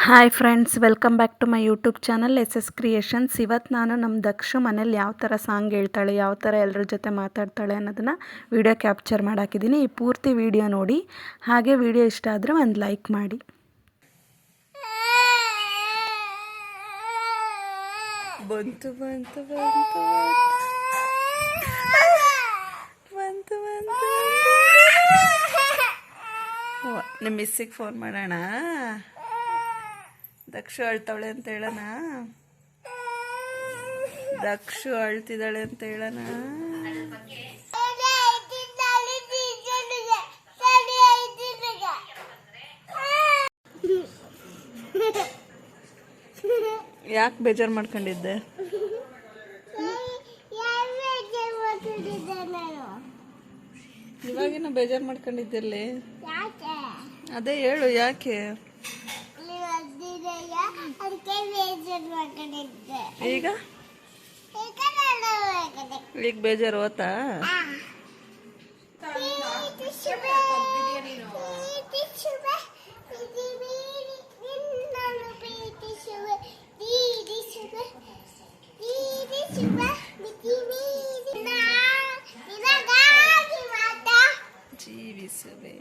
Hi friends, welcome back to my YouTube channel S creations. ಇವತ್ತು ನಾನು ನಮ್ಮ ದಕ್ಷು ಮನೇಲಿ ಯಾವ ಥರ ಸಾಂಗ್ ಹೇಳ್ತಾಳೆ, ಯಾವ ಥರ ಎಲ್ಲರ ಜೊತೆ ಮಾತಾಡ್ತಾಳೆ ಅನ್ನೋದನ್ನು ವಿಡಿಯೋ ಕ್ಯಾಪ್ಚರ್ ಮಾಡಾಕಿದ್ದೀನಿ. ಈ ಪೂರ್ತಿ ವಿಡಿಯೋ ನೋಡಿ, ಹಾಗೆ ವಿಡಿಯೋ ಇಷ್ಟ ಆದರೆ ಒಂದು ಲೈಕ್ ಮಾಡಿ. ಬಂತು ಬಂತು ಬಂತು ಬಂತು ಬಂತು ನಿಮ್ಮ ಮಿಸ್ಸಿಗೆ ಫೋನ್ ಮಾಡೋಣ. ದಕ್ಷು ಅಳ್ತಾವಳೆ ಅಂತ ಹೇಳೋಣ. ದಕ್ಷು ಅಳ್ತಿದ್ದಾಳೆ ಅಂತ ಹೇಳೋಣ. ಯಾಕೆ ಬೇಜಾರು ಮಾಡ್ಕೊಂಡಿದ್ದೆ? ಇವಾಗಿನ ಬೇಜಾರು ಮಾಡ್ಕೊಂಡಿದ್ದಲ್ಲಿ ಅದೇ ಹೇಳು, ಯಾಕೆ? ಈಗ ಈಗ ಬೇಜಾರು ಹೋತಾ? ಜೀವಿಸುವೆ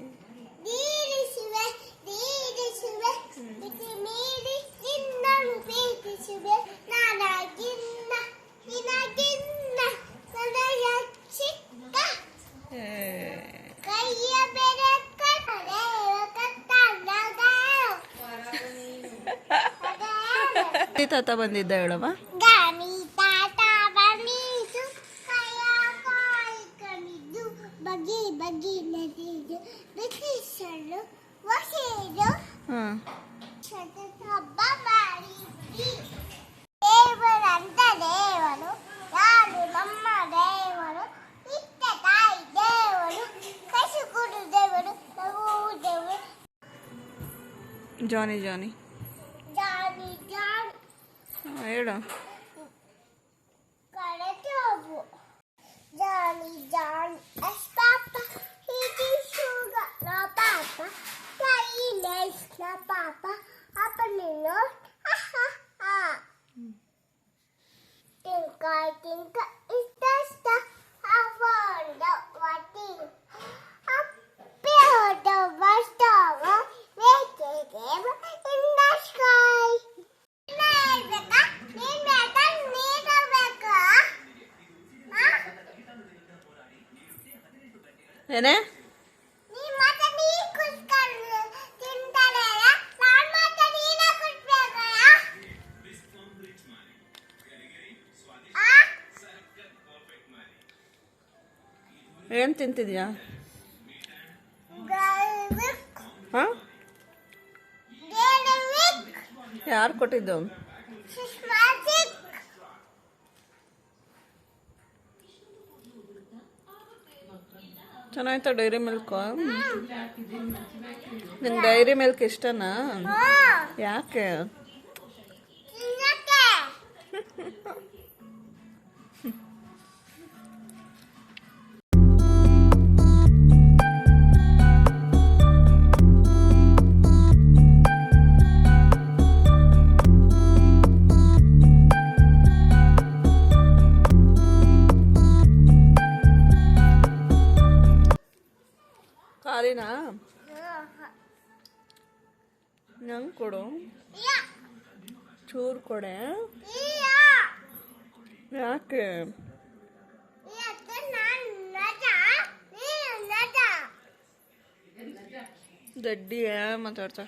ತಾತ ಬಂದಿದ್ದ ಹೇಳವ. ಜಾನಿ ಜಾನಿ ಹೇಳು. Johnny, Johnny, as Papa, he is sugar, no Papa. Play nice, no Papa. Up and in ha ha ha. Tinker, it's the stuff I found out what thing. Up here, the worst over, make it in the sky. ಏನೇ ಏನು ತಿಂತಿದ್ಯಾ? ಹಾಂ, ಯಾರು ಕೊಟ್ಟಿದ್ದು? ಚೆನ್ನಾಯ್ತಾ dairy milk? ನಿಂಗೆ dairy milk ಇಷ್ಟನಾ? ಯಾಕೆ? ಕಾಲಿನಾ ನಂಗೆ ಕೊಡು, ಚೂರು ಕೊಡೆ. ಯಾಕೆ? ದಡ್ಡಿಯ ಮಾತಾಡ್ತಾ.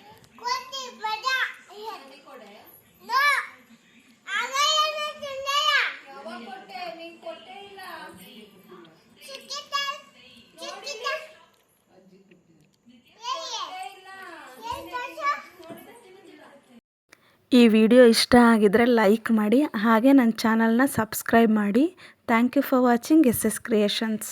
ಈ ವಿಡಿಯೋ ಇಷ್ಟ ಆಗಿದ್ರೆ ಲೈಕ್ ಮಾಡಿ, ಹಾಗೆ ನನ್ನ ಚಾನಲ್ನ ಸಬ್ಸ್ಕ್ರೈಬ್ ಮಾಡಿ. Thank you for watching S creations.